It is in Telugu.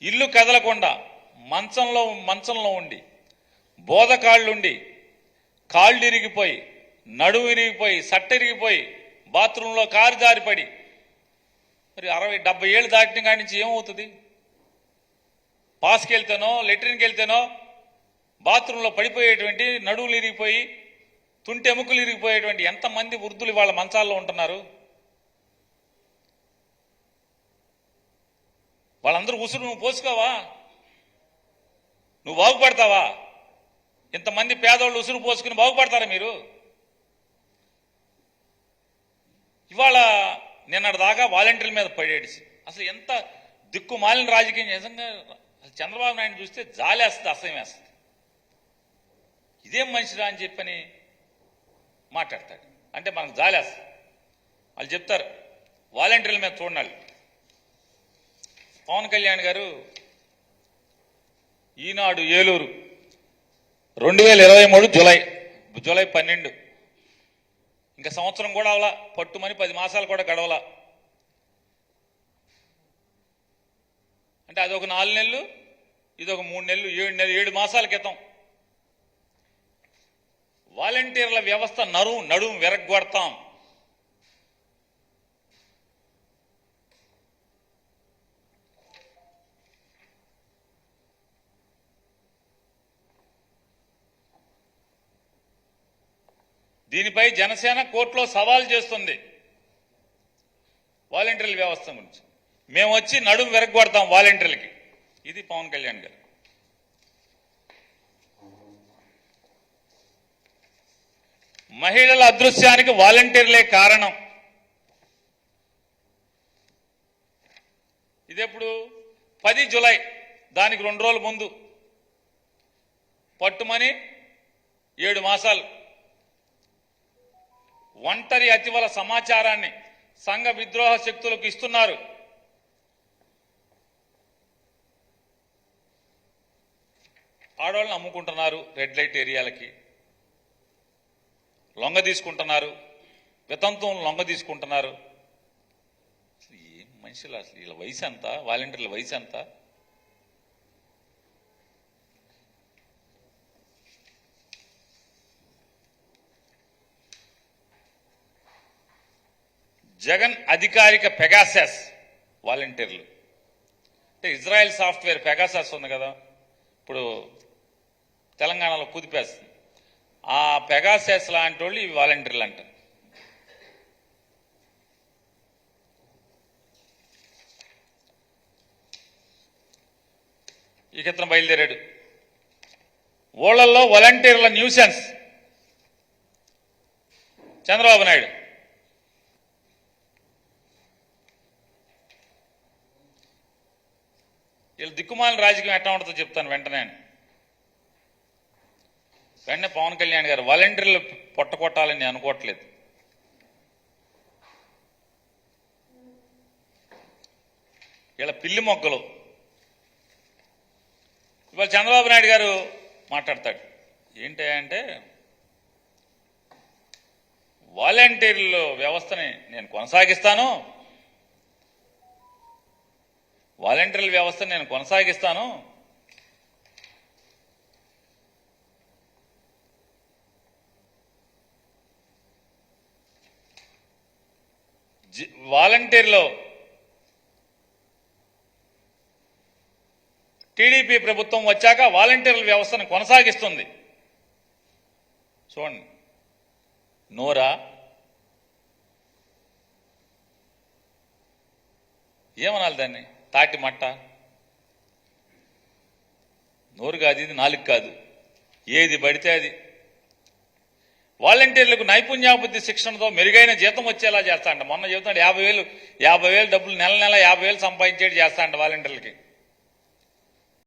ఇల్లు కదలకుండా మంచంలో ఉండి బోధకాళ్ళుండి కాళ్ళు ఇరిగిపోయి నడువు ఇరిగిపోయి సట్ట ఇరిగిపోయి బాత్రూంలో కారు జారిపడి మరి 60-70 ఏళ్ళు దాటిన కాడి నుంచి ఏమవుతుంది? పాస్కి వెళ్తేనో లెట్రిన్కి వెళ్తేనో బాత్రూంలో పడిపోయేటువంటి నడువులు ఇరిగిపోయి తుంటి ఎముకలు ఇరిగిపోయేటువంటి ఎంతమంది వృద్ధులు వాళ్ళ మంచాల్లో ఉంటున్నారు? వాళ్ళందరూ ఉసురు నువ్వు పోసుకోవా? నువ్వు బాగుపడతావా? ఇంతమంది పేదవాళ్ళు ఉసురు పోసుకుని బాగుపడతారా మీరు? ఇవాళ నిన్నటి దాకా వాలంటీర్ల మీద పడేసి అసలు ఎంత దిక్కుమాలిన రాజకీయం. నిజంగా చంద్రబాబు నాయుడు చూస్తే జాలేస్తుంది, అసహ్యం వేస్తుంది. ఇదేం మనిషిరా అని చెప్పని మాట్లాడతాడు. అంటే మనకు జాలేస్తుంది. వాళ్ళు చెప్తారు వాలంటీర్ల మీద చూడాలి. పవన్ కళ్యాణ్ గారు ఈనాడు ఏలూరు 2023 జూలై 12 ఇంకా సంవత్సరం కూడా అవలా, పట్టుమని 10 మాసాలు కూడా గడవలా. అంటే అదొక 4 నెలలు, ఇదొక 3 నెలలు, 7 మాసాల క్రితం వాలంటీర్ల వ్యవస్థ నడుము విరగ్గొడతాం, దీనిపై జనసేన కోర్టులో సవాల్ చేస్తుంది. వాలంటీర్ల వ్యవస్థ గురించి మేము వచ్చి నడుము విరగ్గొడతాం వాలంటీర్లకి. ఇది పవన్ కళ్యాణ్ గారు. మహిళల అదృశ్యానికి వాలంటీర్లే కారణం. ఇదెప్పుడు 10 జూలై, దానికి 2 రోజుల ముందు పట్టుమని 7 మాసాలు ఒంటరి అతివల సమాచారాన్ని సంఘ విద్రోహ శక్తులకు ఇస్తున్నారు. ఆడవాళ్ళని అమ్ముకుంటున్నారు, రెడ్ లైట్ ఏరియాలకి లొంగ తీసుకుంటున్నారు, వితంతువులను లొంగ తీసుకుంటున్నారు. అసలు ఏం మనుషులు? అసలు వీళ్ళ వయసు ఎంత? వాలంటీర్ల వయసు ఎంత? జగన్ అధికారిక పెగాసస్ వాలంటీర్లు అంటే ఇజ్రాయెల్ సాఫ్ట్వేర్ పెగాసస్ ఉంది కదా, ఇప్పుడు తెలంగాణలో కుదిపేస్తుంది. ఆ పెగాసస్ లాంటి వాళ్ళు ఇవి వాలంటీర్లు అంటారు. ఈ కింద బయలుదేరాడు. ఊళ్ళల్లో వాలంటీర్ల న్యూసెన్స్ చంద్రబాబు నాయుడు. వీళ్ళు దిక్కుమాలిన రాజకీయం ఎట్లా ఉంటుందో చెప్తాను వెంటనే పవన్ కళ్యాణ్ గారు వాలంటీర్లు పొట్టకొట్టాలని నేను అనుకోవట్లేదు. వీళ్ళ పిల్లి మొగ్గలు. ఇవాళ చంద్రబాబు నాయుడు గారు మాట్లాడతాడు ఏంటంటే వాలంటీర్ల వ్యవస్థని నేను కొనసాగిస్తాను, వాలంటీర్ల వ్యవస్థను నేను కొనసాగిస్తాను, వాలంటీర్లు టీడీపీ ప్రభుత్వం వచ్చాక వాలంటీర్ల వ్యవస్థను కొనసాగిస్తుంది. చూడండి, నోరా ఏమనాలి దాన్ని? తాటి మట్ట. నోరు కాదు ఇది, నాలుగు కాదు, ఏది పడితే అది. వాలంటీర్లకు నైపుణ్యాభివృద్ధి శిక్షణతో మెరుగైన జీతం వచ్చేలా చేస్తా అంట. మొన్న చెబుతాడు 50,000 డబ్బులు నెల 50,000 సంపాదించేది చేస్తా అంట వాలంటీర్లకి.